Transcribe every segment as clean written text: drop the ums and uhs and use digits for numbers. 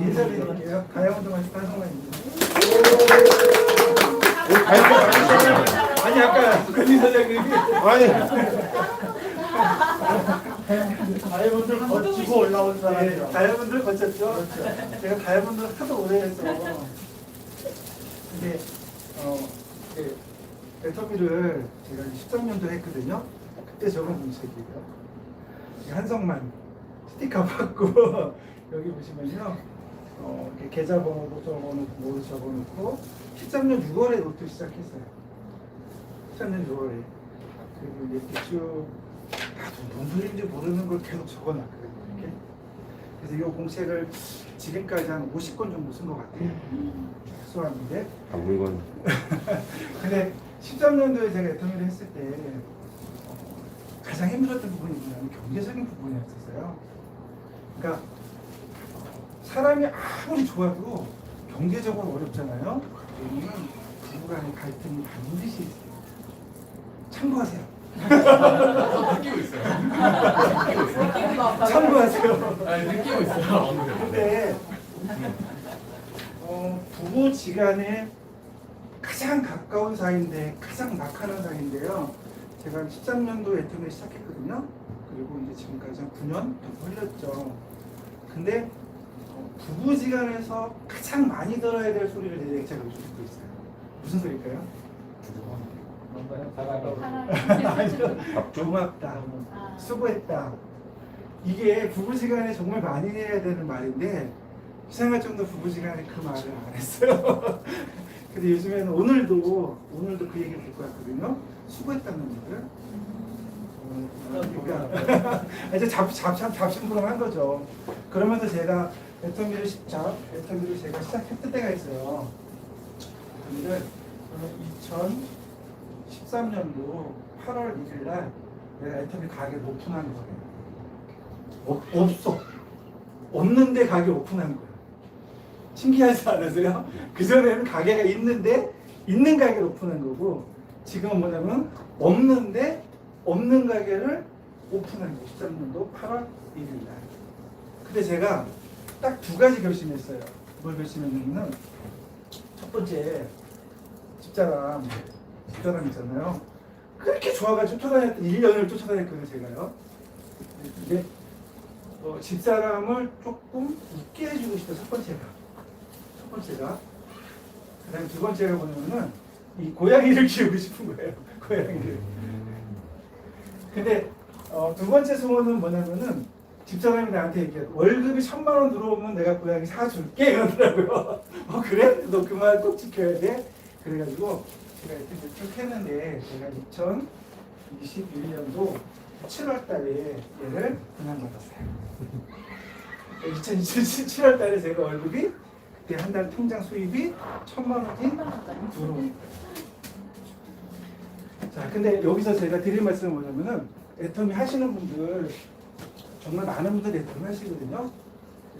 인사드릴게요. 다이아몬드 마스터 한성만입니다. 아니 아까 권희 사장님이 다이아몬드를 거치고 올라온 사람이에요. 다이아몬드를 거쳤죠. 제가 다이아몬드를 하도 오래 해서 근데 애터미를 제가 13년도 했거든요. 그때 적은 문책이에요. 한성만 스티커 받고 여기 보시면요. 이렇게 계좌번호도 적어놓고 뭐 적어놓고 13년 6월에 노트 시작했어요. 13년 6월에 그리고 이렇게 쭉 나도 뭔 소리인지 모르는 걸 계속 적어놨거든요. 이렇게. 그래서 이 공책을 지금까지 한 50권 정도 쓴 것 같아요. 수학인데. 박물관. 근데 13년도에 제가 애터미를 했을 때 가장 힘들었던 부분이 뭐냐면 경제적인 부분이었어요. 그러니까 사람이 아무리 좋아도 경제적으로 어렵잖아요. 여기는 부부간의 갈등이 반드시 있어요. 참고하세요. 느끼고 있어요. 참고하세요. 아니, 느끼고 있어요. 근데 부부지간에 가장 가까운 사이인데 가장 막하는 사이인데요. 제가 13년도 애터미를 시작했거든요. 그리고 이제 지금까지 한 9년 더 흘렸죠. 근데 부부지간에서 가장 많이 들어야 될 소리를 제가 요즘 듣고 있어요. 무슨 소리일까요? 고맙다, 수고했다. 이게 부부지간에 정말 많이 해야 되는 말인데 이상할 정도 부부지간에 그 말을 안 했어요. 근데 요즘에는 오늘도 그 얘기를 듣고 왔거든요. 수고했다는 말을. 그러니까 이제 잡심부름한 거죠. 그러면서 제가 애터미를 제가 시작했을 때가 있어요. 애터미를 2013년도 8월 1일 날 내가 애터미 가게를 오픈한 거예요. 없어. 없는데 가게 오픈한 거예요. 신기하지 않으세요? 그전에는 가게가 있는데 있는 가게를 오픈한 거고 지금은 뭐냐면 없는데 없는 가게를 오픈한 거예요. 13년도 8월 1일 날. 근데 제가 딱 두 가지 결심했어요. 뭘 결심했냐면 첫 번째 집사람 있잖아요. 그렇게 좋아가지고 쫓아다녔던 1년을 쫓아다녔거든요. 제가요. 근데 집사람을 조금 웃게 해주고 싶다. 첫 번째가 그 다음에 두 번째가 뭐냐면은 이 고양이를 키우고 싶은 거예요. 고양이를. 근데 두 번째 소원은 뭐냐면은 집사람이 나한테 얘기해요. 월급이 1,000만 원 들어오면 내가 고양이 사줄게 이러더라고요. 그래? 너 그 말 꼭 지켜야 돼? 그래가지고 제가 이렇게 쭉 했는데 제가 2021년도 7월 달에 얘를 분양받았어요. 2027 7월 달에 제가 월급이 그때 한 달 통장 수입이 1,000만 원이 들어오고. 자, 근데 여기서 제가 드릴 말씀은 뭐냐면은 애터미 하시는 분들 정말 많은 분들이 애터미 하시거든요.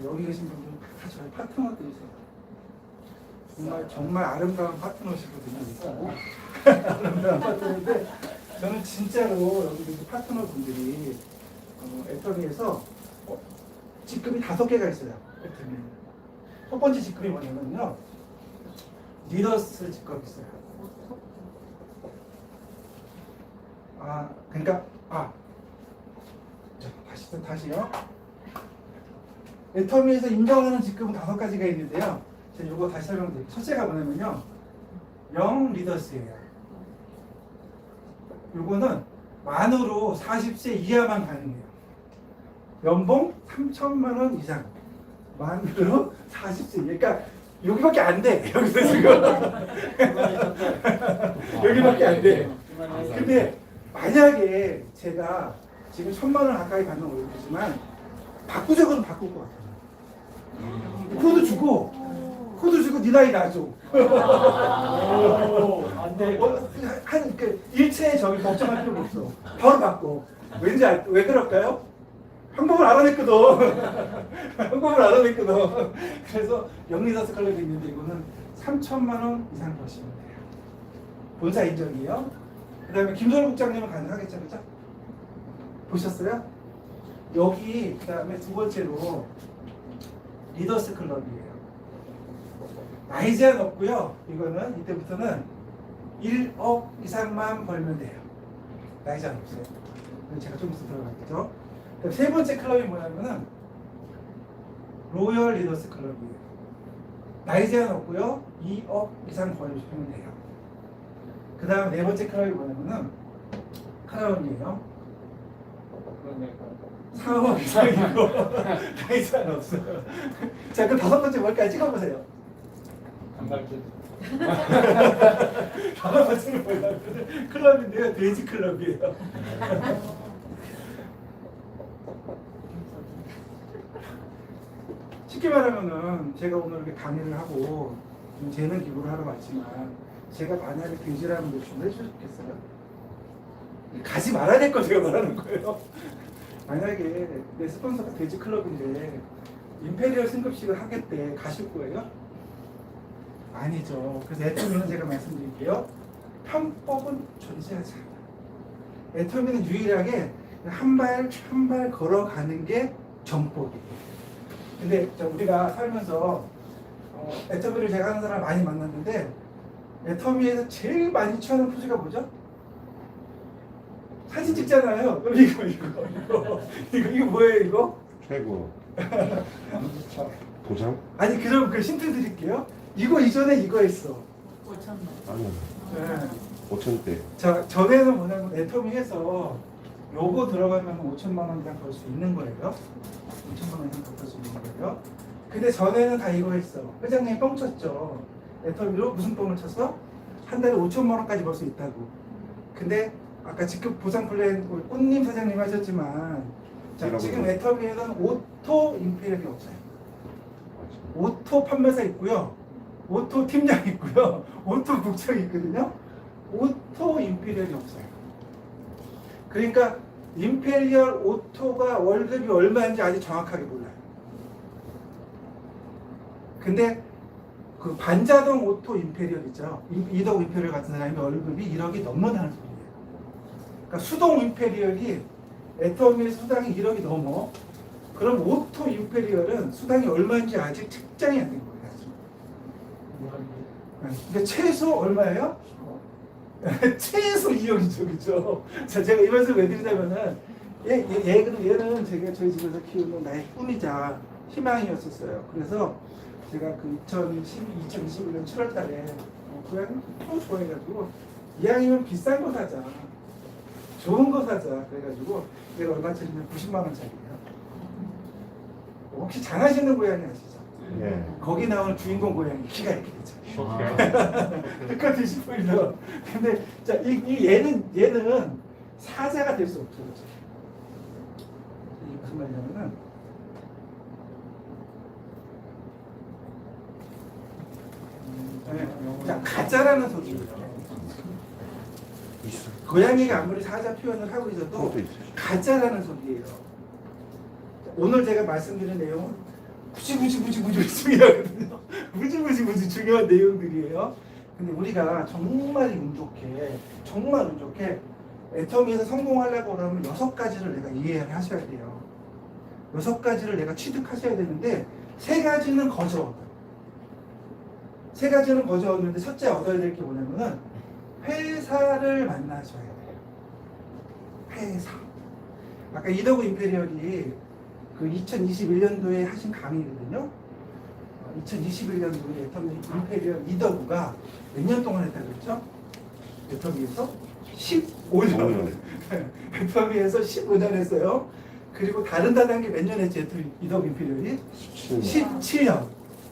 여기 계신 분들은 다 저희 파트너들이세요. 정말 아름다운 파트너시거든요. 아름다운 파트너인데 저는 진짜로 여기 계신 파트너 분들이 애터미에서 직급이 5개가 있어요. 애터미. 첫 번째 직급이 뭐냐면요. 리더스 직급이 있어요. 그러니까 다시요. 애터미에서 인정하는 직급은 5가지가 있는데요. 제가 이거 다시 설명드릴게요. 첫째가 뭐냐면요. 영 리더스예요. 요거는 만으로 40세 이하만 가능해요. 연봉 3,000만 원 이상. 만으로 40세. 그러니까 여기밖에 안 돼. 여기서 지금. 여기밖에 안 돼. 근데 만약에 제가 지금 1,000만 원 가까이 받는 월급이지만 바꾸자고는 바꿀 것 같아요. 코드 주고 네 나이 나줘. 안 돼. 일체에 저기 걱정할 필요가 없어. 바로 바꿔. 왠지 왜 그럴까요? 방법을 알아냈거든. 그래서 영리더스 클럽이 있는데 이거는 3,000만 원 이상 버시면 돼요. 본사 인정이에요. 그 다음에 김선우 국장님은 가능하겠죠, 그죠? 보셨어요? 여기 그 다음에 두 번째로 리더스 클럽이에요. 나이 제한 없고요. 이거는 이때부터는 1억 이상만 벌면 돼요. 나이 제한 없어요. 제가 좀 있어 들어가겠죠. 그럼 세 번째 클럽이 뭐냐면은 로열 리더스 클럽이에요. 나이 제한 없고요. 2억 이상 벌면 돼요. 그 다음 네 번째 클럽이 뭐냐면은 크라운이에요. 4억 이상이고 나이 제한 없어요. 자, 그 다섯 번째 뭘까요? 찍어보세요. 다섯 번째는 뭐냐면 클럽인데요. 돼지 클럽이에요. 쉽게 말하면은 제가 오늘 이렇게 강의를 하고 좀 재능 기부를 하러 왔지만 제가 만약에 돼지라면 몇 해주셨겠어요? 가지 말아야 될 거 제가 말하는 거예요. 만약에 내 스폰서가 돼지 클럽인데 임페리얼 승급식을 하겠대, 가실 거예요? 아니죠. 그래서 애터미는 제가 말씀드릴게요. 편법은 존재하지 않아요. 애터미는 유일하게 한 발 한 발 걸어가는 게 정법이에요. 근데 우리가 살면서 애터미를 제가 하는 사람 많이 만났는데 애터미에서 제일 많이 취하는 포즈가 뭐죠? 사진 찍잖아요. 이거 뭐예요 이거? 최고. 도장? 아니 그럼 그 힌트 드릴게요. 이거 이전에 이거 했어. 5천만. 아니요. 네. 5천대. 자, 전에는 뭐냐면 애터미에서 요거 들어가면 5천만 원 이상 벌 수 있는 거예요. 5천만 원 이상 벌 수 있는 거예요. 근데 전에는 다 이거 했어. 회장님이 뻥 쳤죠. 애터미로 무슨 뻥을 쳤어? 한 달에 5천만 원까지 벌 수 있다고. 근데 아까 직급 보상 플랜 꽃님 사장님 하셨지만 자, 지금 애터미에는 오토 임페리얼이 없어요. 오토 판매사 있고요. 오토 팀장 있고요. 오토 국장이 있거든요. 오토 임페리얼이 없어요. 그러니까 임페리얼 오토가 월급이 얼마인지 아직 정확하게 몰라요. 근데 그 반자동 오토 임페리얼 있죠. 이덕 임페리얼 같은 사람이 월급이 1억이 넘는다는 소리예요. 그러니까 수동 임페리얼이 애터미의 수당이 1억이 넘어. 그럼 오토 임페리얼은 수당이 얼마인지 아직 책정이 안 된 거예요. 그러니까 최소 얼마예요? 최소 2억이죠, 그죠? 자, 제가 이 말씀 왜 드리냐면은, 얘는 제가 저희 집에서 키우는 나의 꿈이자 희망이었었어요. 그래서 제가 그 2021년 7월 달에 고양이 너무 좋아해가지고, 이왕이면 비싼 거 사자. 좋은 거 사자. 그래가지고, 내가 얼마짜리면 90만원짜리예요. 혹시 장하시는 고양이 아시죠? 예. 거기 나오는 주인공 고양이 키가 이렇게 되죠. 똑같은 싶어요. 근데 자, 얘는 사자가 될 수 없죠. 그렇죠? 이게 무슨 말이냐면은 자, 가짜라는 소리예요. 있어. 고양이가 아무리 사자 표현을 하고 있어도 그것도 있어요. 가짜라는 소리예요. 오늘 제가 말씀드린 내용은 무지 중요하거든요. 무지 중요한 내용들이에요. 근데 우리가 정말 운 좋게 애터미에서 성공하려고 그러면 6가지를 내가 이해를 하셔야 돼요. 6가지를 내가 취득하셔야 되는데 3가지는 거저. 3가지는 거저 얻는데 첫째 얻어야 될 게 뭐냐면은 회사를 만나셔야 돼요. 회사. 아까 이더구 임페리얼이 그 2021년도에 하신 강의거든요. 2021년도에 애터미 임페리얼 이더구가 몇 년 동안 했다고 그랬죠? 애터미에서 15년. 애터미에서 15년 했어요. 그리고 다른 단계 몇 년 했지? 이더구 임페리얼이? 17년.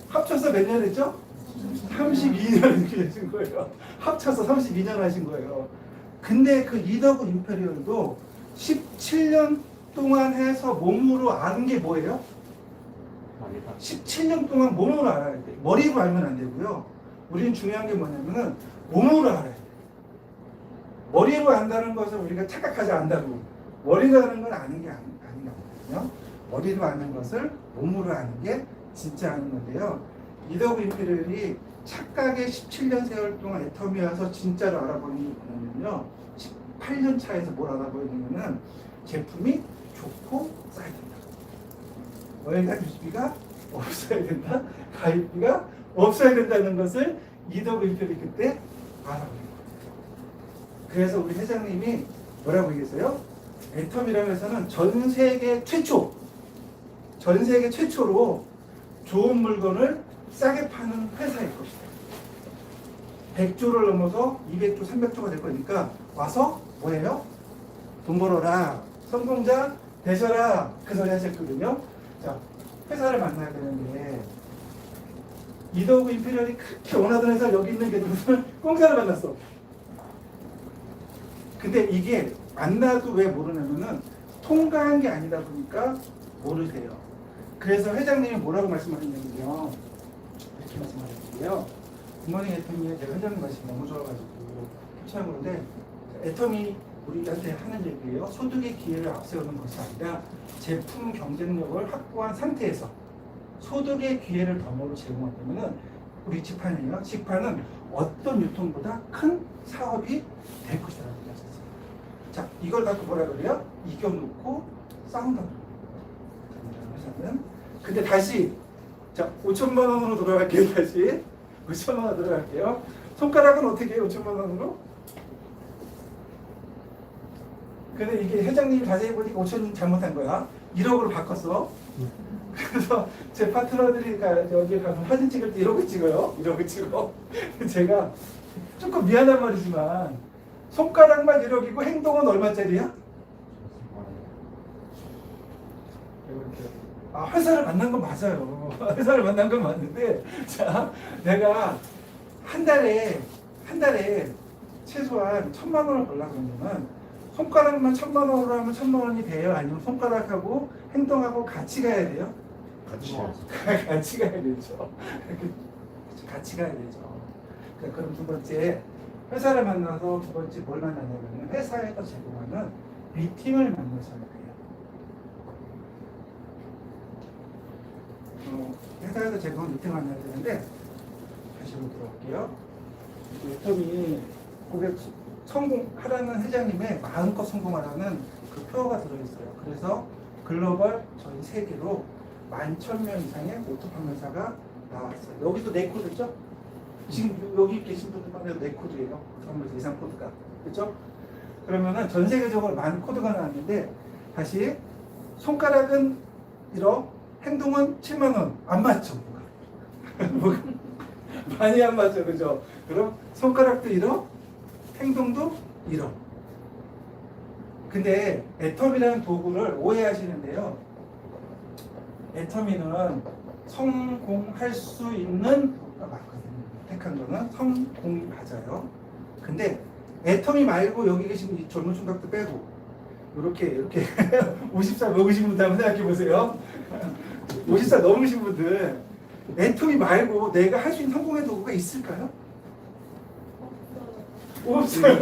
합쳐서 몇 년 했죠? 32년 이렇게 하신 거예요. 합쳐서 32년 하신 거예요. 근데 그 이더구 임페리얼도 17년 동안 해서 몸으로 아는 게 뭐예요? 17년 동안 몸으로 알아야 돼. 머리로 알면 안 되고요. 우리는 중요한 게 뭐냐면은 몸으로 알아야 돼. 머리로 안다는 것을 우리가 착각하지 않는다고. 머리로 아는 건 아는 게 아닌 거거든요. 머리로 아는 것을 몸으로 아는 게 진짜 아는 건데요. 이더구 임페리얼이 착각의 17년 세월 동안 애터미 와서 진짜로 알아보는 게 뭐냐면요. 18년 차에서 뭘 알아보냐면은 제품이 좋고 싸야 된다. 월간 유지비가 없어야 된다. 가입비가 없어야 된다는 것을 이덕우 인편이 그때 알아버린 거예요. 그래서 우리 회장님이 뭐라고 얘기했어요? 애텀이라는 회사는 전 세계 최초로 좋은 물건을 싸게 파는 회사일 것이다. 100조를 넘어서 200조, 300조가 될 거니까 와서 뭐예요? 돈 벌어라. 성공자 되셔라. 그 소리 하셨거든요. 자, 회사를 만나야 되는데 이덕우 임페리얼이 그렇게 원하던 회사 여기 있는 게 무슨 공사를 만났어. 근데 이게 만나도 왜 모르냐면은 통과한 게 아니다 보니까 모르세요. 그래서 회장님이 뭐라고 말씀하셨냐면요. 이렇게 말씀하셨는데요. 굿모닝 애텀이 제가 회장님 말씀이 너무 좋아가지고 캡처한 건데 애텀이 우리한테 하는 얘기예요. 소득의 기회를 앞세우는 것이 아니라 제품 경쟁력을 확보한 상태에서 소득의 기회를 덤으로 제공한다면은 우리 지판이에요. 지판은 어떤 유통보다 큰 사업이 될 것이라고 얘기하셨어요. 자, 이걸 갖고 뭐라 그래요? 이겨놓고 싸운다고. 회사는. 근데 다시 자 5천만 원으로 돌아갈게요. 다시 5천만 원 들어갈게요. 손가락은 어떻게 해요? 5천만 원으로? 근데 이게 회장님이 자세히 보니까 5천 잘못한 거야. 1억으로 바꿨어. 그래서 제 파트너들이 여기 가서 사진 찍을 때 이러고 찍어요. 이러고 찍어. 제가 조금 미안한 말이지만 손가락만 1억이고 행동은 얼마짜리야? 아, 회사를 만난 건 맞아요. 회사를 만난 건 맞는데, 자, 내가 한 달에 최소한 1,000만 원을 벌려고 그러면 손가락만 1,000만 원으로 하면 1,000만 원이 돼요? 아니면 손가락하고 행동하고 같이 가야 돼요? 같이 가야 되죠. 같이 가야 되죠. 그럼 두 번째, 회사를 만나서 두 번째 뭘 만나냐면 회사에서 제공하는 미팅을 만나셔야 돼요. 회사에서 제공한 미팅을 만나야 되는데 다시 한번 들어볼게요. 애텀이 고객 성공하라는 회장님의 마음껏 성공하라는 그 표어가 들어있어요. 그래서 글로벌 전 세계로 11,000명 이상의 오토 판매사가 나왔어요. 여기도 네 코드죠? 지금 여기 계신 분들만 해도 네 코드예요. 오토 이상 코드가. 그렇죠? 그러면은 전 세계적으로 많은 코드가 나왔는데 다시 손가락은 1억, 행동은 7만 원. 안 맞죠? 뭐가? 많이 안 맞죠? 그죠? 그럼 손가락도 1억, 행동도 1억. 근데 애텀이라는 도구를 오해하시는데요. 애텀이는 성공할 수 있는 도구가 맞거든요. 택한 거는 성공이 맞아요. 근데 애텀이 말고 여기 계신 이 젊은 총각도 빼고 이렇게 50살 넘으신 분들 한번 생각해 보세요. 50살 넘으신 분들 애텀이 말고 내가 할 수 있는 성공의 도구가 있을까요? 없어요.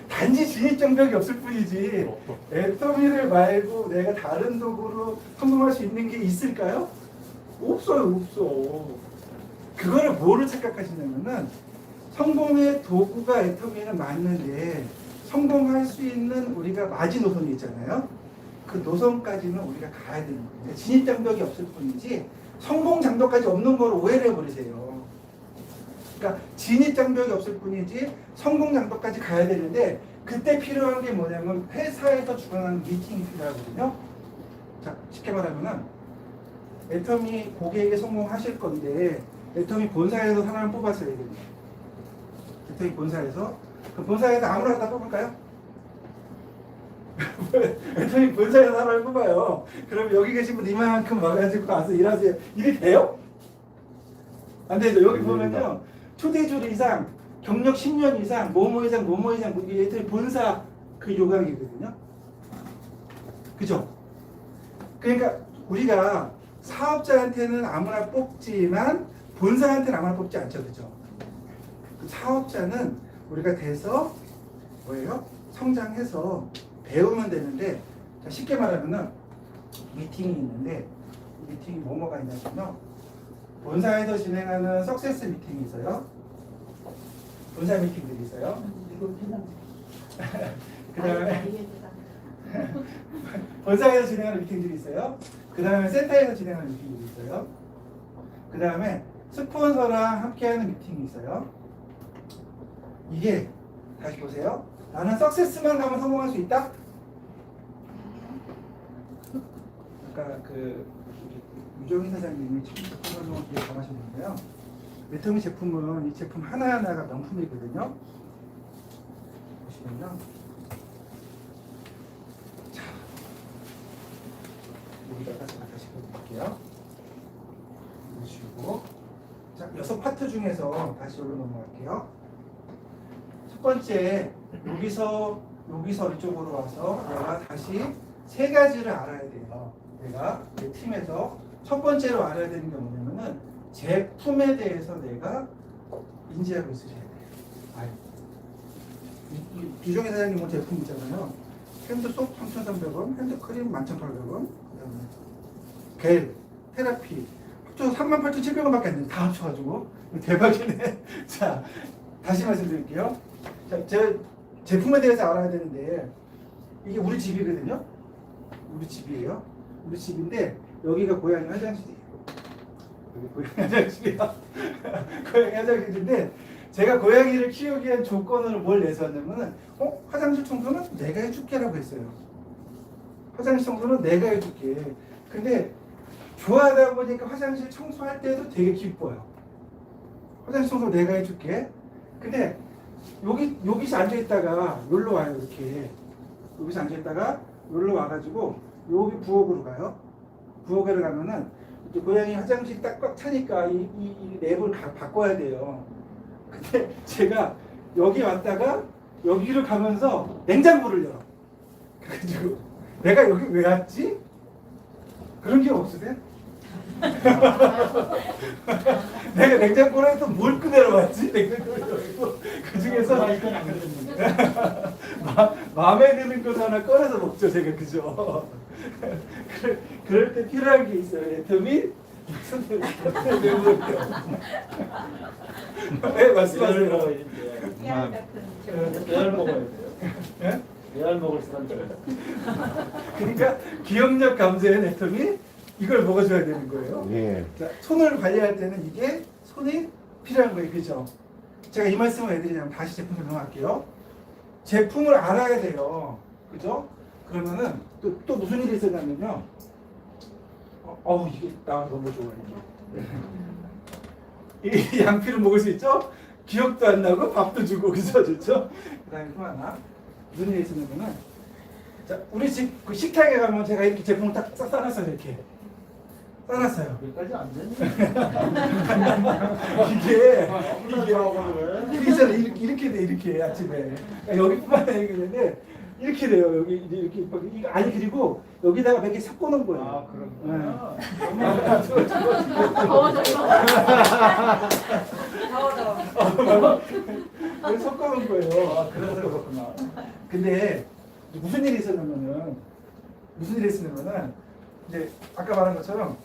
단지 진입장벽이 없을 뿐이지 애터미를 말고 내가 다른 도구로 성공할 수 있는 게 있을까요? 없어요. 없어. 그거를 뭐를 착각하시냐면은 성공의 도구가 애터미는 맞는데 성공할 수 있는 우리가 마지노선이 있잖아요. 그 노선까지는 우리가 가야 되는 거예요. 진입장벽이 없을 뿐이지 성공장벽까지 없는 걸 오해를 해버리세요. 그러니까 진입장벽이 없을 뿐이지 성공장벽까지 가야 되는데 그때 필요한 게 뭐냐면 회사에서 주관하는 미팅이 필요하거든요. 자, 쉽게 말하면은 애텀이 고객에게 성공하실 건데 애텀이 본사에서 사람을 뽑았어야 되겠네요. 애텀이 본사에서 그 본사에서 아무나 다 뽑을까요? 애텀이 본사에서 사람을 뽑아요. 그럼 여기 계신 분 이만큼 와가지고 가서 일하세요. 일이 돼요? 안 되죠. 여기 보면요. 초대주 이상, 경력 10년 이상, 뭐뭐 이상, 이게 애텀이 본사 그 요강이거든요. 그죠? 그러니까 우리가 사업자한테는 아무나 뽑지만 본사한테는 아무나 뽑지 않죠. 그죠? 그 사업자는 우리가 돼서 뭐예요? 성장해서 배우면 되는데 자, 쉽게 말하면은 미팅이 있는데 미팅이 뭐가 있냐면요. 본사에서 진행하는 석세스 미팅이 있어요. 본사 미팅들이 있어요. 그 다음에 본사에서 진행하는 미팅들이 있어요. 그 다음에 센터에서 진행하는 미팅들이 있어요. 그 다음에 스폰서랑 함께하는 미팅이 있어요. 이게 다시 보세요. 나는 석세스만 가면 성공할 수 있다? 아까 그 유정희 사장님이 제품 설명을 되게 잘하셨는데요. 메토미 제품은 이 제품 하나하나가 명품이거든요. 보시면요. 자, 여기다가 제가 다시 보여드릴게요. 보시고, 자, 6파트 중에서 다시 올라 넘어갈게요. 첫 번째, 여기서 이쪽으로 와서 내가 다시 3가지를 알아야 돼요. 내가 내 팀에서 첫 번째로 알아야 되는 게 뭐냐면은 제품에 대해서 내가 인지하고 있으셔야 돼요. 유정희 사장님은 제품 있잖아요. 핸드소프 3,300원, 핸드크림 11,800원, 그다음에 겔, 테라피 합쳐서 38,700원밖에 안 돼요. 다 합쳐가지고 대박이네. 자, 다시 말씀드릴게요. 자, 제가 제품에 대해서 알아야 되는데 이게 우리 집이거든요. 우리 집이에요. 우리 집인데 여기가 고양이 화장실이에요. 여기 고양이 화장실이야. 고양이 화장실인데 제가 고양이를 키우기 위한 조건으로 뭘 내세웠냐면은 화장실 청소는 내가 해줄게라고 했어요. 화장실 청소는 내가 해줄게. 근데 좋아하다 보니까 화장실 청소할 때도 되게 기뻐요. 화장실 청소 내가 해줄게. 근데 여기서 앉아있다가 여기로 와요. 이렇게 여기서 앉아있다가 여기로 와가지고 여기 부엌으로 가요. 부엌으로 가면은 이제 고양이 화장실 딱 꽉 차니까 이 랩을 바꿔야 돼요. 근데 제가 여기 왔다가 여기를 가면서 냉장고를 열어. 그래가지고 내가 여기 왜 왔지? 그런 게 없으세요? 내가 냉장고를 해서 뭘 꺼내러 왔지? 냉장고를 열고 그 중에서 마음에 드는 것 하나 꺼내서 먹죠, 제가. 그죠? 그럴 때 필요한 게 있어요. 애터미 네, 말씀하세요. 깨알 같은 깨알 먹어야 돼요. 예? 깨알 먹을 사람 좀. 그러니까 기억력 감소의 애터미 이걸 먹어줘야 되는 거예요. 예. 자, 손을 관리할 때는 이게 손이 필요한 거예요. 그죠? 제가 이 말씀을 왜 드리냐면 다시 제품 설명할게요. 제품을 알아야 돼요. 그죠? 그러면은 또 무슨 일이 있었냐면요. 이게 나 너무 좋아 이게. 이 양피를 먹을 수 있죠? 기억도 안 나고 밥도 주고 그죠? 좋죠? 그 다음에 또 하나 무슨 일이 있었냐면은 자, 우리 집 그 식탁에 가면 제가 이렇게 제품을 딱 싸놨어요. 이렇게 싸놨어요. 여기까지 안 되네. 이게 왜? 이렇게 돼. 이렇게 아침에 여기뿐만 아니라 되는데 이렇게 돼요. 여기 이렇게 이거 아니 그리고 여기다가 몇 개 섞어 놓은 거예요. 아 그런 네. 거야. 더워져 더워져. 여기 섞어 놓은 거예요. 아 그래서 그렇구나. 근데 무슨 일이 있었냐면은 이제 아까 말한 것처럼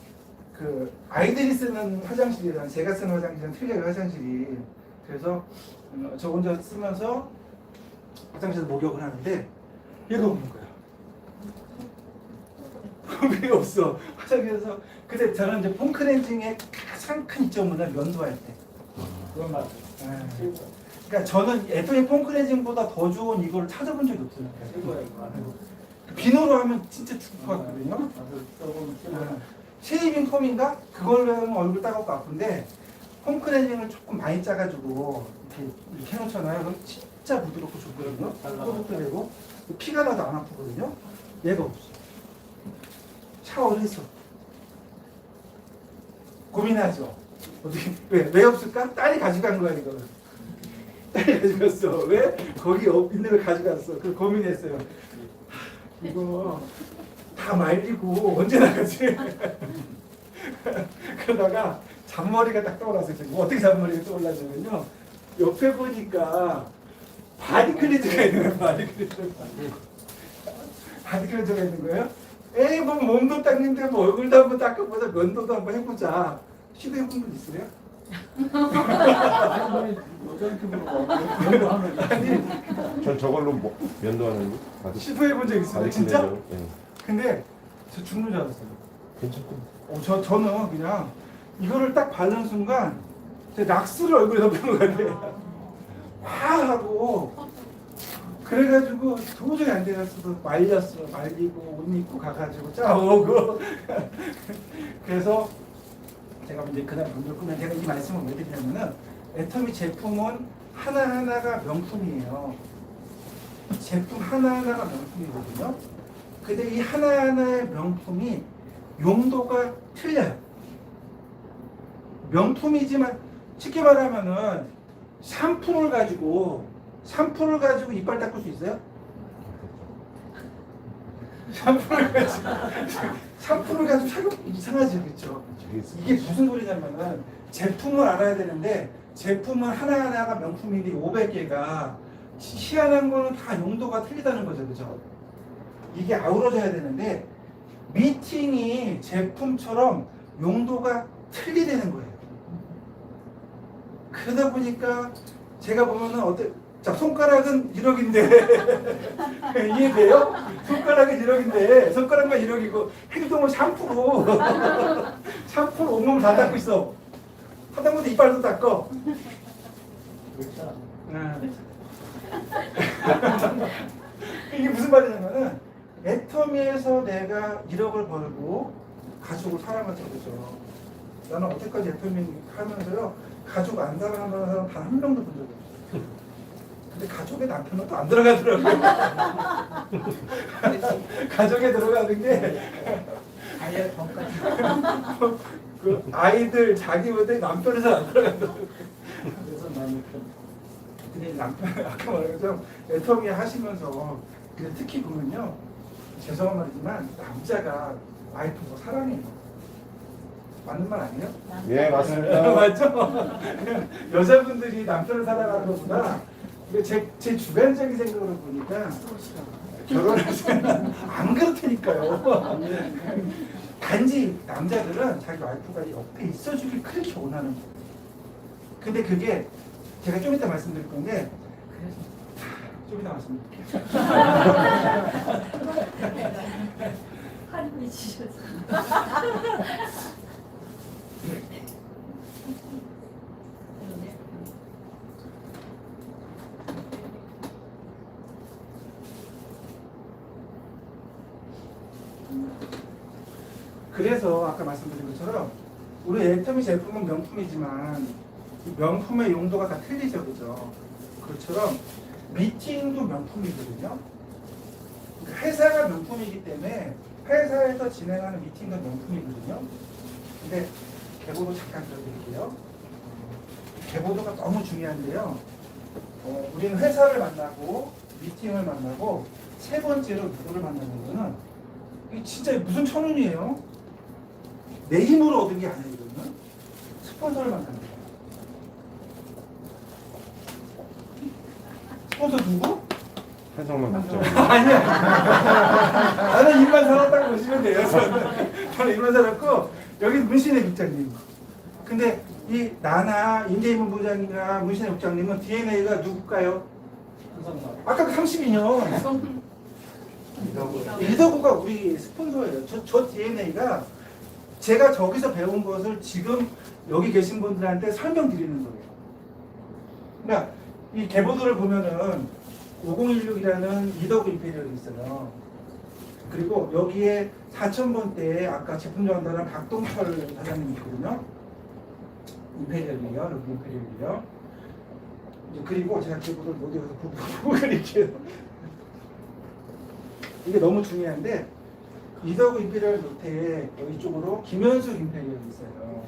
그 아이들이 쓰는 화장실이랑 제가 쓰는 화장실이랑 틀려요. 화장실이. 그래서 저 혼자 쓰면서 화장실에서 목욕을 하는데 얘가 없는 거야. 왜 없어? 화장실에서. 근데 저는 이제 폼클렌징의 가장 큰 이점은 면도할 때. 그건 맞아. 네. 그러니까 저는 애터미 폼클렌징보다 더 좋은 이걸 찾아본 적이 없어요. 최고야 이거. 비누로 하면 진짜 죽을 것 같거든요. 나도 써보면 최고야. 쉐이빙 폼인가? 그걸로 하면 얼굴 따갑고 아픈데 폼클렌징을 조금 많이 짜가지고 이렇게 해놓잖아요. 그럼 진짜 부드럽고 좋거든요. 뽀뽀도 되고 피가 나도 안 아프거든요. 얘가 없어. 샤워를 했어. 고민하죠. 어떻게 왜 없을까? 딸이 가져간 거야 이거를. 딸이 가져갔어. 왜? 거기 있는 걸 가져갔어. 그 고민했어요. 이거 다 말리고 언제 나가지? 그러다가 잔머리가 딱 떠올랐어요. 지금 어떻게 잔머리가 떠올랐냐면요. 옆에 보니까 바디 클렌저가 있는 거예요. 바디 클렌저가 있는 거예요. 에이 뭐 몸도 닦는데 뭐 얼굴도 한번 닦아보자. 면도도 한번 해보자. 시도해본 분 있어요? 아니 여자한테 물어봐. 면도하는. 아니 전 저걸로 면도하는 거. 시도해본 적 있어요? 진짜? 예. 근데 저 죽는 줄 알았어요. 괜찮고. 저는 그냥 이거를 딱 바른 순간 제 낙스를 얼굴에 덮는 것 같아요. 와 하고 그래가지고 도저히 안 돼가지고 말렸어. 말리고 옷 입고 가가지고 짜오고 그래서 제가 이제 그날 문을 끄면 제가 이 말씀을 왜 드리냐면은 애터미 제품은 하나하나가 명품이에요. 제품 하나하나가 명품이거든요. 근데 이 하나하나의 명품이 용도가 틀려요. 명품이지만 쉽게 말하면은 샴푸를 가지고 이빨 닦을 수 있어요? 샴푸를 가지고 착용 이상하지, 그렇죠? 이게 무슨 소리냐면은 제품을 알아야 되는데 제품은 하나하나가 명품인데 500개가 희한한 거는 다 용도가 틀리다는 거죠, 그죠? 이게 아우러져야 되는데 미팅이 제품처럼 용도가 틀리다는 거예요. 그러다 보니까 제가 보면은 자, 손가락은 1억인데 이해돼요? 손가락은 1억인데 손가락만 1억이고 행동은 샴푸로 온몸을 다 닦고 있어. 하다못해 이빨도 닦어. 그렇죠. 이게 무슨 말이냐면은 애터미에서 내가 1억을 벌고 가족을 사랑하죠, 그죠? 나는 어제까지 애터미 하면서요 가족 안 사랑하는 사람 단 한 명도 본 적이 없어요. 근데 가족의 남편은 또 안 들어가더라고요. 가족에 들어가는 게 아예 전까지. 그 아이들 자기보다 남편이 잘 안 들어간다고. 그래서 나는 근데 남편 아까 말한 것처럼 애터미 하시면서 근데 특히 보면요 죄송한 말이지만 남자가 와이프 뭐 사랑해요. 맞는 말 아니에요? 예, 맞습니다. 맞죠? 여자분들이 남편을 사랑하는 것보다 이게 제 주관적인 생각으로 보니까 결혼하시면 안 그렇다니까요. 단지 남자들은 자기 와이프가 옆에 있어주길 그렇게 원하는 거예요. 근데 그게 제가 좀 이따 말씀드릴 건데 좀 이따 말씀드릴게요. 한이 지셨어. 그래서 아까 말씀드린 것처럼 우리 애터미 제품은 명품이지만 이 명품의 용도가 다 틀리죠, 그죠? 그것처럼 미팅도 명품이거든요. 그러니까 회사가 명품이기 때문에 회사에서 진행하는 미팅도 명품이거든요. 근데 계보도 잠깐 들어드릴게요. 계보도가 너무 중요한데요. 우리는 회사를 만나고 미팅을 만나고 세 번째로 누구를 만나는 거는 이게 진짜 무슨 천운이에요? 내 힘으로 얻은 게 아니거든요. 스폰서를 만나는 거예요. 스폰서 누구? 한성만 맞죠? 아니야. 나는 입만 살았다고 보시면 돼요. 저는 입만 살았고 여기 문신의 국장님. 근데 이 나나 임재인 부장님이나 문신의 국장님은 DNA가 누굴까요? 아까 그 32년 리더구가 우리 스폰서예요. 저 DNA가 제가 저기서 배운 것을 지금 여기 계신 분들한테 설명드리는 거예요. 그러니까 이 계보도를 보면은 5016이라는 리더구 임페리얼이 있어요. 그리고 여기에 4000번대에 아까 제품 전달한 박동철 사장님이 있거든요. 임페리얼이에요. 여기 임페리얼이에요. 그리고 제가 계보도를 못 외워서 보고 그릴게요. 이게 너무 중요한데 리더구 임페리얼 밑에 여기 쪽으로 김현숙 임페리얼이 있어요.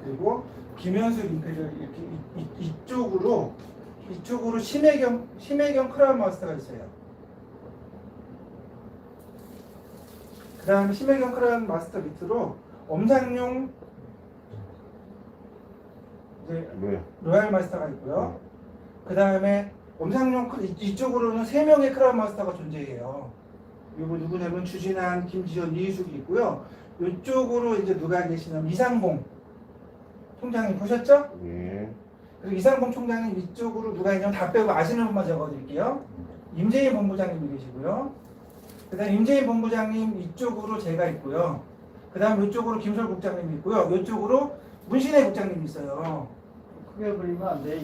그리고 김현숙 임페리얼 이렇게 이쪽으로 심혜경 크라운 마스터가 있어요. 그 다음에 심혜경 크라운 마스터 밑으로 엄상용 이제 뭐야? 로얄 마스터가 있고요. 그 다음에 엄상용 이쪽으로는 3명의 크라운 마스터가 존재해요. 이거 누구냐면 주진한, 김지현, 이희숙이 있고요. 이쪽으로 이제 누가 계시냐면 이상봉 총장님 보셨죠? 예. 그리고 이상봉 총장님 이쪽으로 누가 있냐면 다 빼고 아시는 분만 적어드릴게요. 임재희 본부장님이 계시고요. 그 다음 임재희 본부장님 이쪽으로 제가 있고요. 그 다음 이쪽으로 김설 국장님이 있고요. 이쪽으로 문신혜 국장님이 있어요. 크게 그리면 안 돼.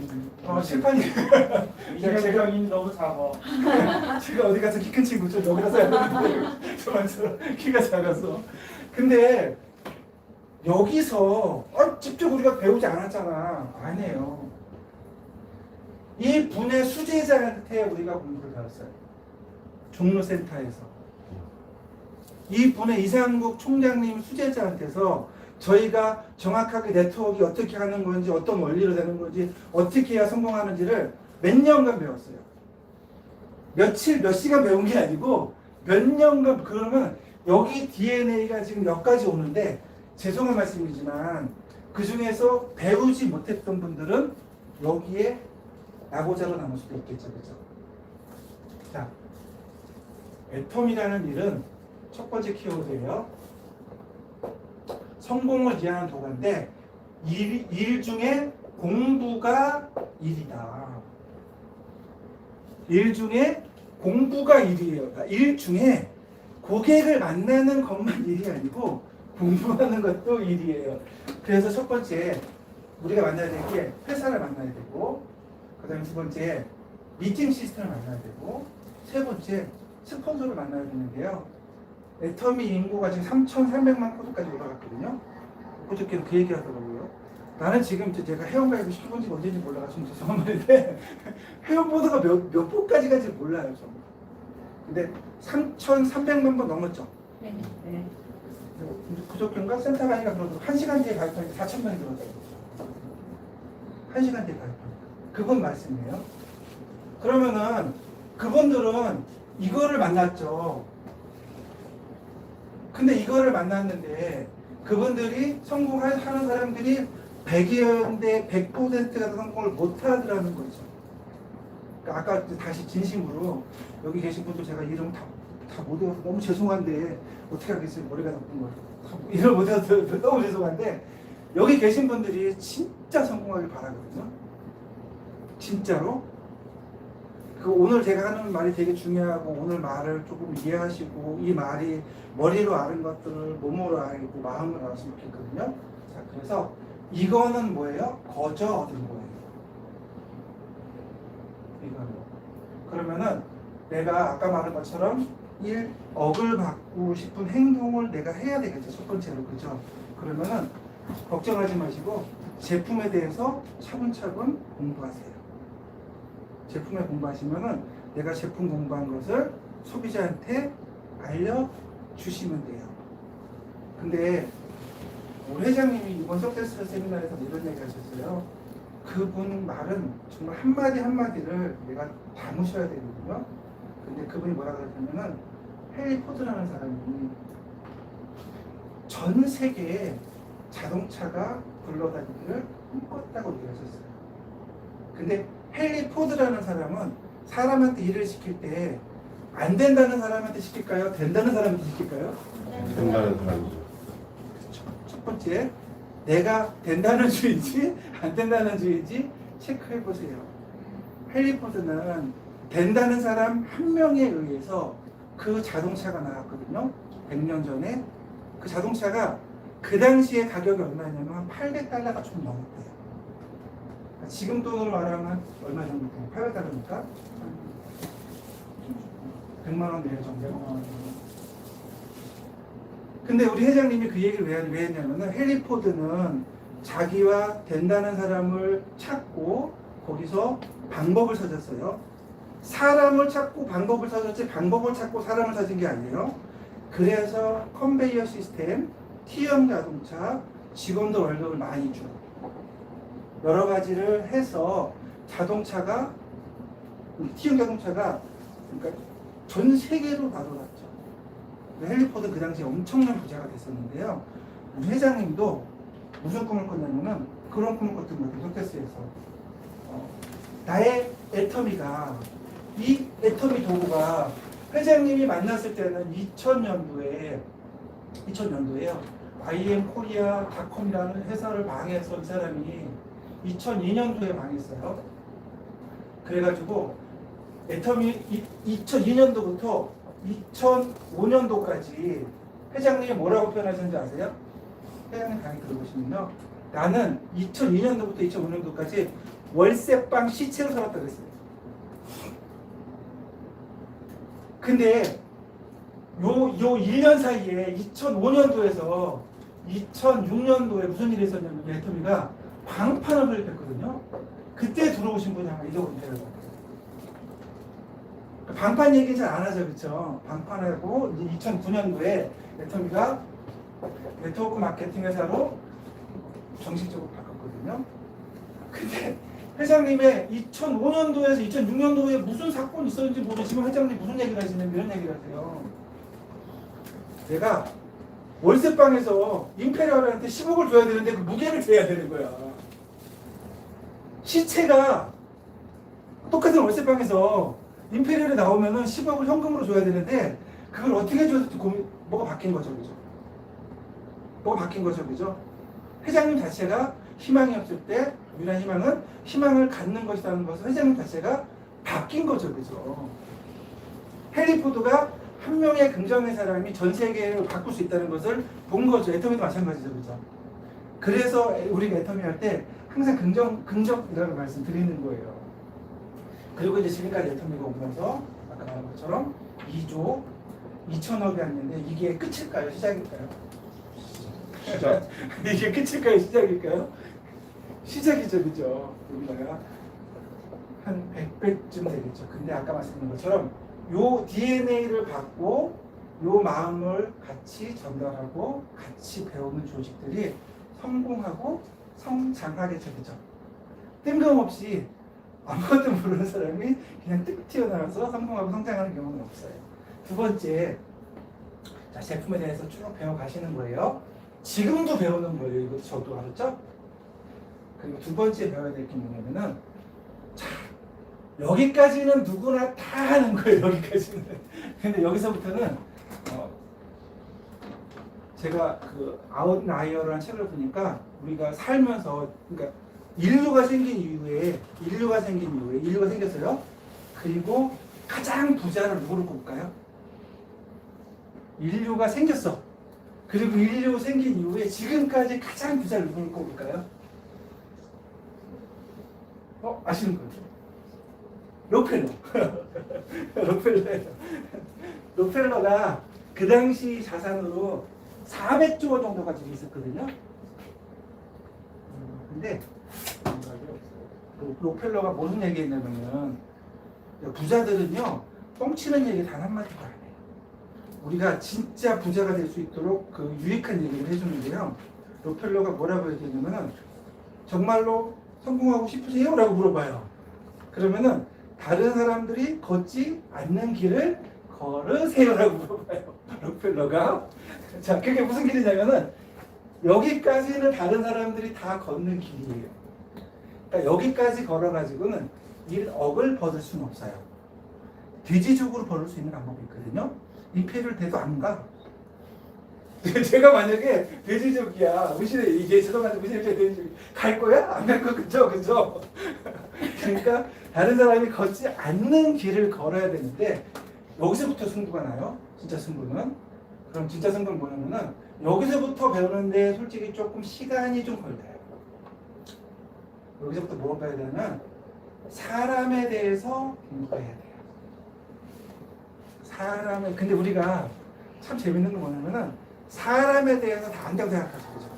칠판이 이재명이 너무 작아. 제가 어디 가서 키 큰 친구 좀 여기 가서 해야 되는데 저만처럼 키가 작아서. 근데 여기서 직접 우리가 배우지 않았잖아. 아니에요. 이 분의 수제자한테 우리가 공부를 배웠어요. 종로센터에서. 이 분의 이상국 총장님 수제자한테서 저희가 정확하게 네트워크가 어떻게 하는 건지, 어떤 원리로 되는 건지, 어떻게 해야 성공하는지를 몇 년간 배웠어요. 며칠, 몇 시간 배운 게 아니고 몇 년간. 그러면 여기 DNA가 지금 몇 가지 오는데, 죄송한 말씀이지만 그 중에서 배우지 못했던 분들은 여기에 나고자로 남을 수도 있겠죠. 그죠? 자, 애텀이라는 일은 첫 번째 키워드예요. 성공을 위한 도구인데 일 중에 공부가 일이다. 일 중에 공부가 일이에요. 그러니까 일 중에 고객을 만나는 것만 일이 아니고 공부하는 것도 일이에요. 그래서 첫 번째 우리가 만나야 될 게 회사를 만나야 되고, 그 다음에 두 번째 미팅 시스템을 만나야 되고, 세 번째 스폰서를 만나야 되는데요. 애터미 인구가 지금 3,300만 코드까지 올라갔거든요. 그저께는 그 얘기 하더라고요. 나는 지금 제가 회원가입을 시켜본 지 언제인지 몰라가지고 죄송한 말인데 회원보드가 몇 포까지 간지 몰라요. 저. 근데 3,300만 번 넘었죠. 네. 네. 그저께인가 센터 가니까 그러더라고요. 1시간 뒤에 가입하니까 4,000명이 들어가더라고요. 1시간 뒤에 가입하니까. 그분 말씀이에요. 그러면은 그분들은 이거를 만났죠. 근데 이거를 만났는데 그분들이 성공하는 사람들이 100이었는데 100%가 성공을 못하더라는 거죠. 그러니까 아까 다시 진심으로 여기 계신 분들 제가 이름 다 못 외워서 너무 죄송한데 어떻게 하겠어요. 머리가 나쁜 걸. 이름 못 외워서 너무 죄송한데 여기 계신 분들이 진짜 성공하길 바라거든요. 진짜로. 그 오늘 제가 하는 말이 되게 중요하고 오늘 말을 조금 이해하시고 이 말이 머리로 아는 것들을 몸으로 알고 마음으로 알았으면 좋겠거든요. 자, 그래서 이거는 뭐예요? 거저 얻은 거예요. 이거는. 그러면은 내가 아까 말한 것처럼 1억을 받고 싶은 행동을 내가 해야 되겠죠. 첫 번째로. 그죠? 그러면은 걱정하지 마시고 제품에 대해서 차근차근 공부하세요. 제품에 공부하시면은 내가 제품 공부한 것을 소비자한테 알려주시면 돼요. 근데 우리 회장님이 이번 석세스 세미나에서 이런 얘기 하셨어요. 그분 말은 정말 한마디 한마디를 내가 담으셔야 되거든요. 근데 그분이 뭐라 그랬냐면은 헨리 포드라는 사람이 전 세계에 자동차가 굴러다니기를 꿈꿨다고 얘기하셨어요. 근데 헨리 포드라는 사람은 사람한테 일을 시킬 때 안 된다는 사람한테 시킬까요? 된다는 사람한테 시킬까요? 된다는 사람이죠. 첫 번째, 내가 된다는 주인지 안 된다는 주인지 체크해 보세요. 헨리 포드는 된다는 사람 한 명에 의해서 그 자동차가 나왔거든요. 100년 전에. 그 자동차가 그 당시에 가격이 얼마냐면 한 $800가 좀 넘었대요. 지금 돈으로 말하면 얼마 정도 돼요? 800달러니까 100만 원 내외 정도. 근데 우리 회장님이 그 얘기를 왜 했냐면은 헨리 포드는 자기와 된다는 사람을 찾고 거기서 방법을 찾았어요. 사람을 찾고 방법을 찾았지 방법을 찾고 사람을 찾은 게 아니에요. 그래서 컨베이어 시스템, T형 자동차, 직원들 월급을 많이 줘. 여러 가지를 해서 자동차가 T형 자동차가 그러니까 전 세계로 나돌았죠. 헨리 포드 그 당시에 엄청난 부자가 됐었는데요. 우리 회장님도 무슨 꿈을 꿨냐면은 그런 꿈을 꿨던 거예요. 석세스에서 나의 애터미가 이 애터미 도구가 회장님이 만났을 때는 2000년도에요. IM 코리아 닷컴이라는 회사를 망해서 이 사람이 2002년도에 망했어요. 그래가지고 애텀이 2002년도부터 2005년도까지 회장님이 뭐라고 표현하셨는지 아세요? 회장님 강의 들어보시면요. 나는 2002년도부터 2005년도까지 월세방 시체로 살았다 그랬어요. 근데 요 1년 사이에 2005년도에서 2006년도에 무슨 일이 있었냐면 애터미가 방판을 설립했거든요. 그때 들어오신 분이 아마 이적은 되는 것 같아요. 방판 얘기는 잘 안 하죠, 그렇죠? 방판하고 이제 2009년도에 애터미가 네트워크 마케팅 회사로 정식적으로 바꿨거든요. 근데 회장님의 2005년도에서 2006년도에 무슨 사건이 있었는지 모르지만 회장님 무슨 얘기를 하시냐면 이런 얘기를 하세요. 내가 월세방에서 임페리얼한테 10억을 줘야 되는데 그 무게를 재야 되는 거야. 시체가 똑같은 월세방에서 임페리얼에 나오면은 10억을 현금으로 줘야 되는데 그걸 어떻게 해줘야 될지 뭐가 바뀐 거죠, 그죠? 뭐가 바뀐 거죠, 그죠? 회장님 자체가 희망이 없을 때 유일한 희망은 희망을 갖는 것이라는 것은 회장님 자체가 바뀐 거죠, 그죠? 헨리포드가 한 명의 긍정의 사람이 전 세계를 바꿀 수 있다는 것을 본 거죠. 애터미도 마찬가지죠, 그죠? 그래서 우리가 애터미 할 때 항상 긍정이라는 말씀 드리는 거예요. 그리고 이제 지금까지 애터미가 오면서 아까 말한 것처럼 2조 2천억이 왔는데 이게 끝일까요? 시작일까요? 시작. 이게 끝일까요? 시작일까요? 시작이죠, 그죠? 우리나라가 한 100배쯤 되겠죠. 근데 아까 말씀드린 것처럼 요 DNA를 받고 요 마음을 같이 전달하고 같이 배우는 조직들이 성공하고 성장하게 되죠. 뜬금없이 아무것도 모르는 사람이 그냥 뜩 튀어나와서 성공하고 성장하는 경우는 없어요. 두 번째, 자, 제품에 대해서 쭉 배워가시는 거예요. 지금도 배우는 거예요. 이것도 저도 알았죠? 그리고 두 번째 배워야 될 게 뭐냐면은, 자, 여기까지는 누구나 다 하는 거예요. 여기까지는. 근데 여기서부터는 제가 그 아웃라이어라는 책을 보니까 우리가 살면서, 그러니까 인류가 생겼어요. 그리고 가장 부자를 누구를 꼽을까요? 인류가 생겼어. 그리고 인류 생긴 이후에 지금까지 가장 부자를 누구를 꼽을까요? 아시는 거죠? 록펠러. 록펠러가 그 당시 자산으로 400조 원 정도 가지고 있었거든요. 근데 록펠러가 무슨 얘기했냐면은 부자들은요 뻥치는 얘기 단 한마디도 안 해요. 우리가 진짜 부자가 될 수 있도록 그 유익한 얘기를 해주는데요. 록펠러가 뭐라고 얘기했냐면은 정말로 성공하고 싶으세요? 라고 물어봐요. 그러면은 다른 사람들이 걷지 않는 길을 걸으세요 라고 물어봐요. 록펠러가. 자, 그게 무슨 길이냐면은 여기까지는 다른 사람들이 다 걷는 길이에요. 그러니까 여기까지 걸어가지고는 1억을 벌을 수는 없어요. 대지적으로 벌을 수 있는 방법이 있거든요. 임페리얼 돼도 안 가. 제가 만약에 돼지족이야, 의실에 이게 죄송한데 의실에 돼지족 갈 거야? 안 갈 거, 그죠? 그죠? 그러니까 다른 사람이 걷지 않는 길을 걸어야 되는데 여기서부터 승부가 나요. 진짜 승부는. 그럼 진짜 승부는 뭐냐면은 여기서부터 배우는데 솔직히 조금 시간이 좀 걸려요. 여기서부터 뭐 배워야 되냐면 사람에 대해서 공부해야 돼요. 근데 우리가 참 재밌는 건 뭐냐면은 사람에 대해서 다 안다고 생각하죠. 그죠?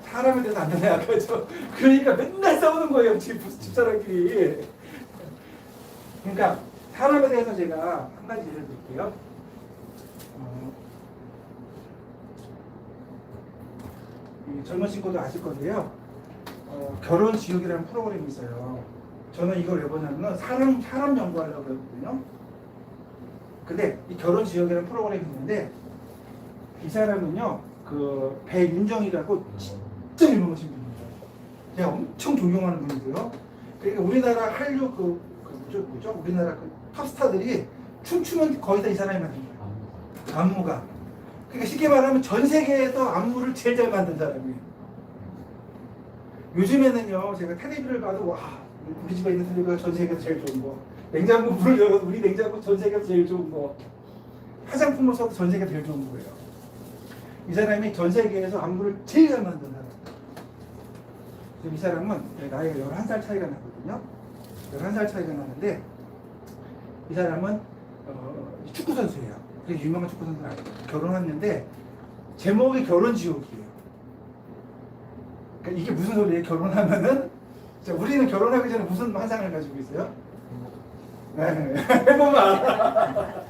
사람에 대해서 안다고 생각하죠. 그러니까 맨날 싸우는 거예요. 집사람끼리. 그러니까 사람에 대해서 제가 한 가지 예를 들게요. 젊은 친구도 아실 건데요. 결혼 지옥이라는 프로그램이 있어요. 저는 이걸 왜 보냐면 사람 연구하려고 했거든요. 근데 이 결혼 지옥이라는 프로그램이 있는데 이 사람은요, 그 배윤정이라고 진짜 유명하신 분이에요. 제가 엄청 존경하는 분이고요. 그러니까 우리나라 한류 뭐죠? 우리나라 그 탑스타들이 춤추면 거의 다 이 사람이 만든 거예요. 안무가. 그러니까 쉽게 말하면 전 세계에서 안무를 제일 잘 만든 사람이에요. 요즘에는요, 제가 텔레비를 봐도 와, 우리 집에 있는 텔레비가 전 세계에서 제일 좋은 거. 냉장고 문을 열어도 우리 냉장고 전 세계에서 제일 좋은 거. 화장품을 써도 전 세계에서 제일 좋은 거예요. 이 사람이 전 세계에서 안구를 제일 잘 만든 사람. 이 사람은 나이가 11살 차이가 나거든요. 11살 차이가 나는데 이 사람은 축구 선수예요. 되게 유명한 축구 선수는 아니에요. 결혼했는데 제목이 결혼지옥이에요. 그러니까 이게 무슨 소리예요? 결혼하면은 자, 우리는 결혼하기 전에 무슨 환상을 가지고 있어요? 네. 해보면 알아.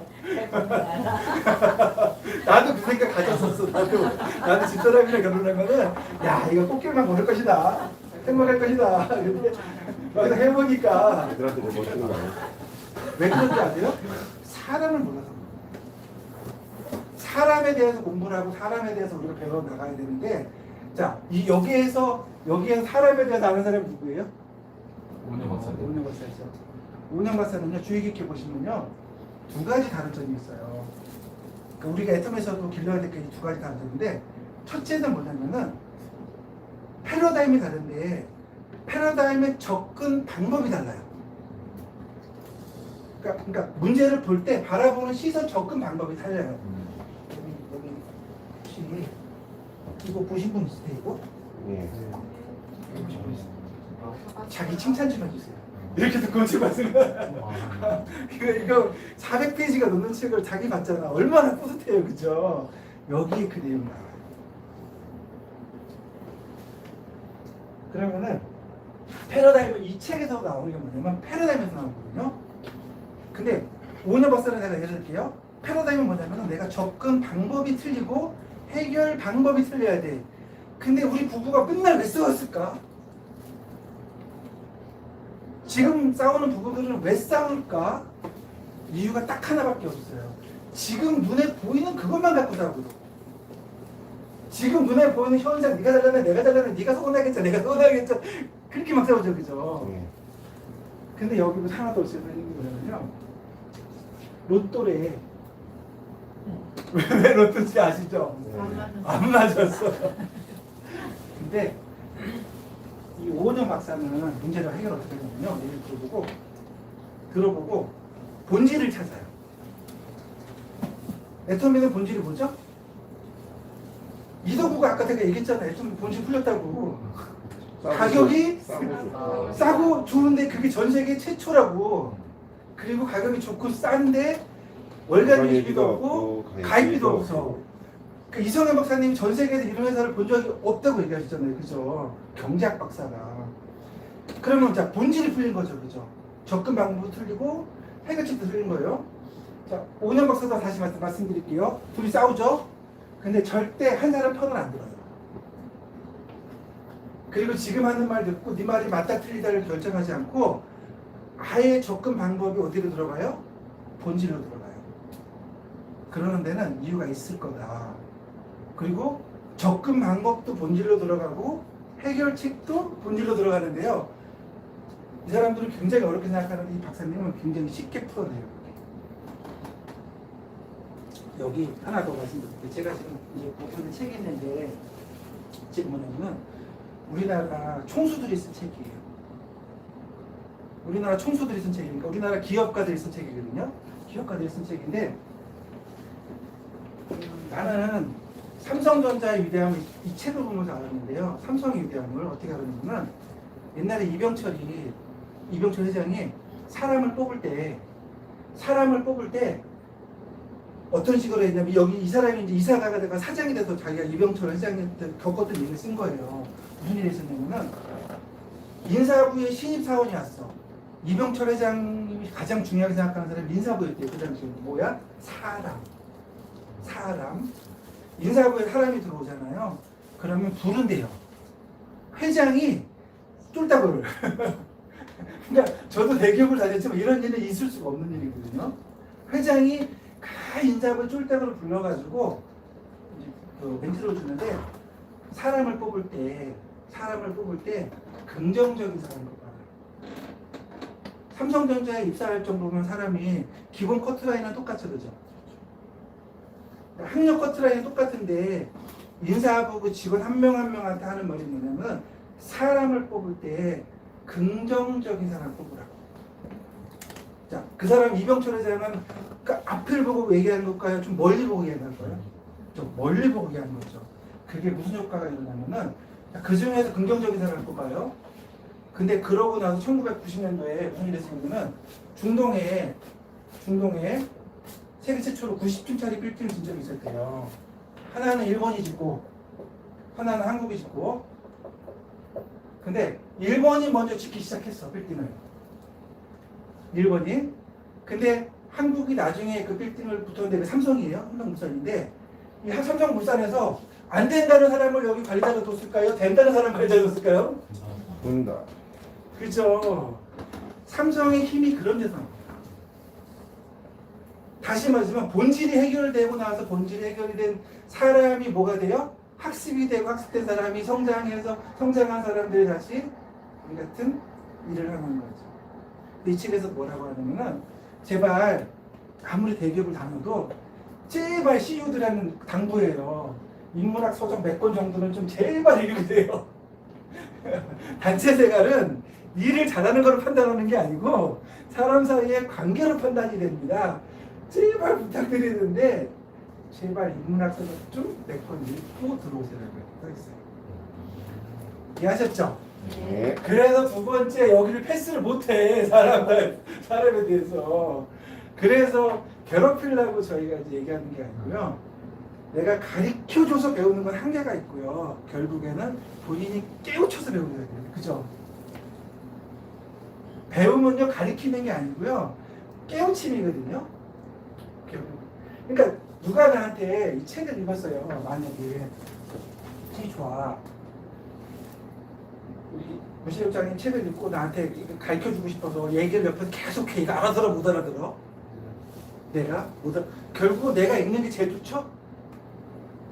나도 그 생각 가졌었어. 나도 집사람이랑 결혼하면은 야 이거 꽃길만 걸을 것이다. 행복할 것이다. 이렇게 막상 해보니까 애들한테 뭐 멋있는 거 아니야? 왜 그런지 아세요? 사람을 몰라서 그래요. 사람에 대해서 공부를 하고 사람에 대해서 우리가 배워 나가야 되는데 자, 여기에서 사람에 대해서 아는 사람이 누구예요? 오은영 박사님. 오은영 박사죠. 오은영 박사는요, 주의 깊게 보시면요, 두 가지 다른 점이 있어요. 그러니까 우리가 애텀에서도 길러야 될 게 두 가지 다른 점인데, 첫째는 뭐냐면은, 패러다임이 다른데, 패러다임의 접근 방법이 달라요. 그러니까 문제를 볼 때 바라보는 시선 접근 방법이 달라요. 여기 혹시 이거 보신 분 있으세요? 이거? 예. 보신 분 있으세요? 자기 칭찬 좀 해주세요. 이렇게 듣고 지금 말씀을 이거 400페이지가 넘는 책을 자기 봤잖아. 얼마나 뿌듯해요, 그죠? 여기에 그 내용 나와요. 그러면은 패러다임, 이 책에서 나오는 게 뭐냐면 패러다임에서 나오거든요. 근데 오은영 박사는 내가 예를 들게요. 패러다임은 뭐냐면 내가 접근 방법이 틀리고 해결 방법이 틀려야 돼. 근데 우리 부부가 맨날 왜 싸웠을까? 지금 싸우는 부부들은 왜 싸울까? 이유가 딱 하나밖에 없어요. 지금 눈에 보이는 그것만 갖고 싸우거든. 지금 눈에 보이는 현상, 네가 잘라내, 내가 잘라내, 네가 서운하겠죠, 내가 서운하겠죠. 그렇게 막 싸우죠, 그죠? 예. 근데 여기 하나 더 있는 게 뭐냐면요. 로또래. 왜 로또인지 아시죠? 안 맞았어. 근데 이 오은영 박사는 문제를 해결 어떻게 하냐면요. 얘를 들어보고 본질을 찾아요. 애터미는 본질이 뭐죠? 이덕구가 아까 제가 얘기했잖아요. 애터미 본질 풀렸다고. 가격이 싸고 좋은데 그게 전 세계 최초라고. 그리고 가격이 좋고 싼데 월간유지비도 없고 가입비도 없어. 그 이성현 박사님이 전 세계에서 이런 회사를 본 적이 없다고 얘기하셨잖아요. 그죠? 경제학 박사가. 그러면 자, 본질이 풀린 거죠. 그죠? 접근 방법도 틀리고 해결책도 틀린 거예요. 자, 오은영 박사도 다시 말씀드릴게요. 둘이 싸우죠? 근데 절대 한 사람 편을 안 들어요. 그리고 지금 하는 말 듣고 네 말이 맞다 틀리다를 결정하지 않고 아예 접근 방법이 어디로 들어가요? 본질로 들어가요. 그러는 데는 이유가 있을 거다. 그리고 접근 방법도 본질로 들어가고 해결책도 본질로 들어가는데요. 이 사람들은 굉장히 어렵게 생각하는데 이 박사님은 굉장히 쉽게 풀어내요. 여기 하나 더 말씀드릴게요. 제가 지금 이제 보는 책이 있는데 지금 뭐냐면 우리나라 총수들이 쓴 책이에요. 우리나라 총수들이 쓴 책이니까 우리나라 기업가들이 쓴 책이거든요. 기업가들이 쓴 책인데 나는 삼성전자의 위대함을 이 책을 보면서 알았는데요. 삼성의 위대함을 어떻게 알았냐면 옛날에 이병철 회장이 사람을 뽑을 때 어떤 식으로 했냐면 여기 이 사람이 이제 이사가가 되고 사장이 돼서 자기가 이병철 회장한테 겪었던 일을 쓴 거예요. 무슨 일이 있었냐면은 인사부에 신입사원이 왔어. 이병철 회장이 가장 중요하게 생각하는 사람이 인사부였대요. 그 당시에 뭐야? 사람. 인사부에 사람이 들어오잖아요. 그러면 부른대요. 회장이 쫄다구를. 그러니까 저도 대기업을 다녔지만 이런 일은 있을 수가 없는 일이거든요. 회장이 인사부에 쫄다구를 불러가지고 그 멘트를 주는데 사람을 뽑을 때 긍정적인 사람을 뽑아요. 삼성전자에 입사할 정도면 사람이 기본 커트라인은 똑같죠, 그죠? 학력 커트라인은 똑같은데 인사하고 그 직원 한 명 한 명한테 하는 말이 뭐냐면 사람을 뽑을 때 긍정적인 사람 뽑으라. 자, 그 사람 이병철 회장은 그 앞을 보고 얘기하는 것과요, 좀 멀리 보고 얘기하는 거예요. 좀 멀리 보고 얘기하는 거죠. 그게 무슨 효과가 일어나면은 그 중에서 긍정적인 사람을 뽑아요. 근데 그러고 나서 1990년도에 무슨 일이 있었냐면 중동에 세계 최초로 90층짜리 빌딩을 진 적이 있었대요. 하나는 일본이 짓고 하나는 한국이 짓고. 근데 일본이 먼저 짓기 시작했어, 빌딩을. 일본이. 근데 한국이 나중에 그 빌딩을 붙었는데 그 삼성이에요. 삼성물산인데 이 삼성물산에서 안 된다는 사람을 여기 관리자로 뒀을까요? 된다는 사람 관리자로 뒀을까요? 본다. 그죠. 삼성의 힘이 그런 데서 나옵니다. 다시 말하지만 본질이 해결되고 나서 본질이 해결이 된 사람이 뭐가 돼요? 학습이 되고 학습된 사람이 성장한 사람들이 다시 우리 같은 일을 하는 거죠. 근데 이 책에서 뭐라고 하냐면은 제발 아무리 대기업을 다녀도 제발 CEO들하는 당부예요. 인문학 서적 몇 권 정도는 좀 제발 읽으세요. 단체 생활은 일을 잘하는 걸 판단하는 게 아니고 사람 사이의 관계로 판단이 됩니다. 제발 부탁드리는데 제발 인문학 서적 좀 몇 권 읽고 들어오시라고 했어요. 이해하셨죠? 네. 그래서 두 번째 여기를 패스를 못해 사람에 대해서. 그래서 괴롭히려고 저희가 이제 얘기하는 게 아니고요. 내가 가르쳐줘서 배우는 건 한계가 있고요. 결국에는 본인이 깨우쳐서 배우는 거예요. 그죠? 배움은요 가르치는 게 아니고요. 깨우침이거든요. 그러니까 누가 나한테 이 책을 읽었어요. 만약에 책이 좋아. 우리 무시력장님 책을 읽고 나한테 가르쳐주고 싶어서 얘기를 몇 번 계속 해. 이거 알아들어 못 알아들어? 결국 내가 읽는 게 제일 좋죠?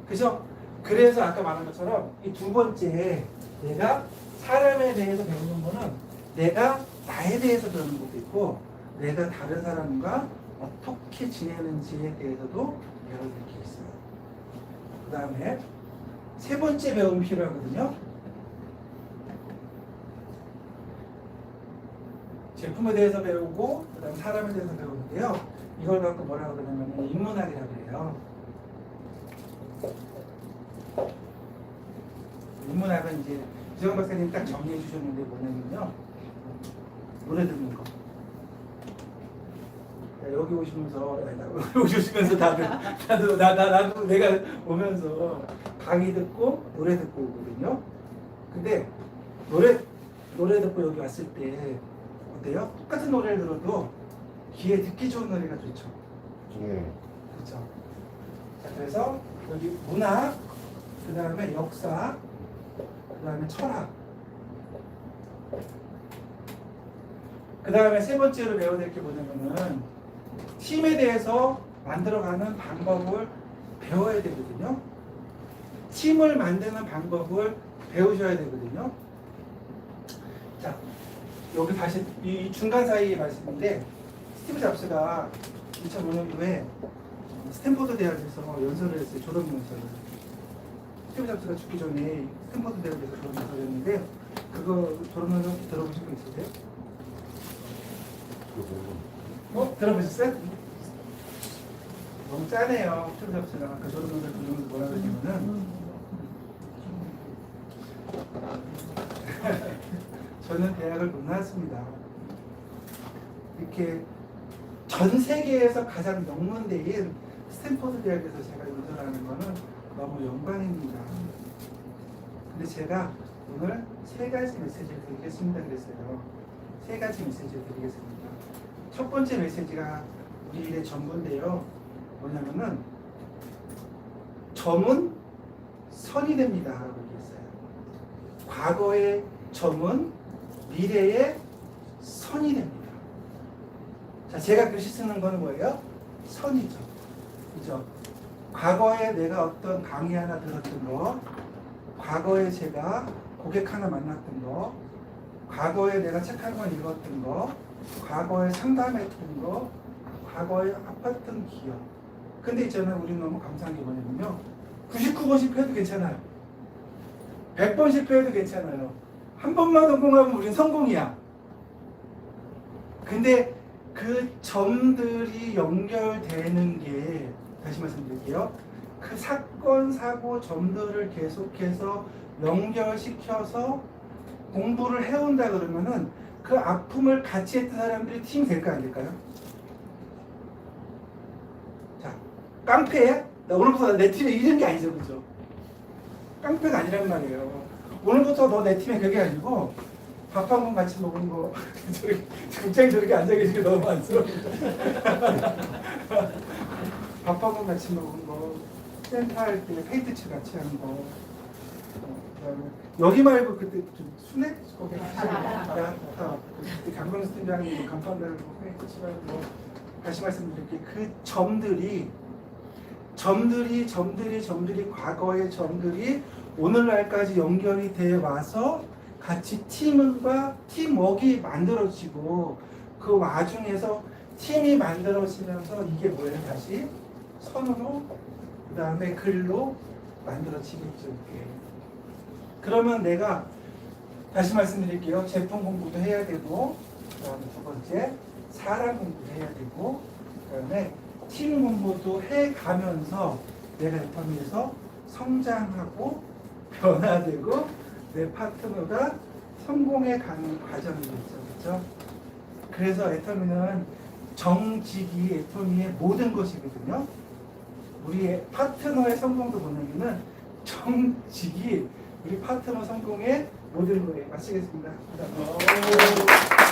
그죠? 그래서 아까 말한 것처럼 이 두 번째 내가 사람에 대해서 배우는 거는 내가 나에 대해서 배우는 것도 있고 내가 다른 사람과 어떻게 지내는지에 대해서도 배워야 될 게 있어요. 그 다음에 세 번째 배움이 필요하거든요. 제품에 대해서 배우고 그 다음 사람에 대해서 배우는데요. 이걸 갖고 뭐라고 그러냐면 인문학이라고 해요. 인문학은 이제 이정 박사님 딱 정리해 주셨는데 뭐냐면요. 노래 듣는 거. 여기 오시면서 나도 내가 오면서 강의 듣고 노래 듣고 오거든요. 근데 노래 듣고 여기 왔을 때 어때요? 똑같은 노래를 들어도 귀에 듣기 좋은 노래가 좋죠. 네. 그렇죠. 자, 그래서 여기 문학, 그 다음에 역사, 그 다음에 철학, 그 다음에 세 번째로 배워야 될 게 뭐냐면은 팀에 대해서 만들어가는 방법을 배워야 되거든요. 팀을 만드는 방법을 배우셔야 되거든요. 자, 여기 다시 이 중간 사이의 말씀인데 스티브 잡스가 2005년도에 스탠포드 대학에서 연설을 했어요. 졸업 연설을. 스티브 잡스가 죽기 전에 스탠포드 대학에서 졸업 연설을 했는데 그거 졸업 연설 들어보신 거 있으세요? 들어보셨어요? 너무 짜네요. 스티브 잡스가 그 졸업 연설 들으면서 뭐라 그러냐면은 저는 대학을 못 나왔습니다. 이렇게 전 세계에서 가장 명문대인 스탠포드 대학에서 제가 연설하는 거는 너무 영광입니다. 근데 제가 오늘 세 가지 메시지를 드리겠습니다. 그랬어요. 세 가지 메시지를 드리겠습니다. 첫 번째 메시지가 우리 일의 전부인데요. 뭐냐면은 점은 선이 됩니다. 라고 얘기했어요. 과거의 점은 미래의 선이 됩니다. 자, 제가 글씨 쓰는 거는 뭐예요? 선이죠. 그죠? 과거에 내가 어떤 강의 하나 들었던 거, 과거에 제가 고객 하나 만났던 거, 과거에 내가 책 한 권 읽었던 거, 과거에 상담했던 거, 과거에 아팠던 기억. 근데 있잖아요. 우리는 너무 감사한 게 뭐냐면요. 99번 실패해도 괜찮아요. 100번 실패해도 괜찮아요. 한 번만 성공하면 우린 성공이야. 근데 그 점들이 연결되는 게, 다시 말씀드릴게요. 그 사건, 사고 점들을 계속해서 연결시켜서 공부를 해온다 그러면은 그 아픔을 같이 했던 사람들이 팀이 될까 안 될까요? 자, 깡패야? 나 오늘부터 내 팀에 이런 게 아니죠, 그죠? 깡패가 아니란 말이에요. 오늘부터 너 내 팀에 그게 아니고 밥 한 번 같이 먹은 거 저렇게 굉장히 저렇게 앉아 계시는 게 너무 안쓰럽다. 밥 한 번 같이 먹은 거, 센터할 때 페인트칠 같이 하는 거, 그다음에 여기 말고 그때 좀 순회 거기 그때 강병수 팀장님 간판 달고 페인트칠하는 거, 다시 말씀드릴게요. 그 점들이 과거의 점들이 오늘날까지 연결이 돼 와서 같이 팀과 팀워크가 만들어지고, 그 와중에서 팀이 만들어지면서 이게 뭐예요? 다시 선으로, 그 다음에 글로 만들어지겠죠. 이게. 그러면 내가 다시 말씀드릴게요. 제품 공부도 해야 되고, 그 다음에 두 번째 사람 공부도 해야 되고, 그 다음에 팀 공부도 해가면서 내가 애터미에서 성장하고 변화되고 내 파트너가 성공해 가는 과정이겠죠. 그렇죠? 그래서 애터미는 정직이 애터미의 모든 것이거든요. 우리의 파트너의 성공도 보내기는 정직이 우리 파트너 성공의 모든 거예요. 마치겠습니다.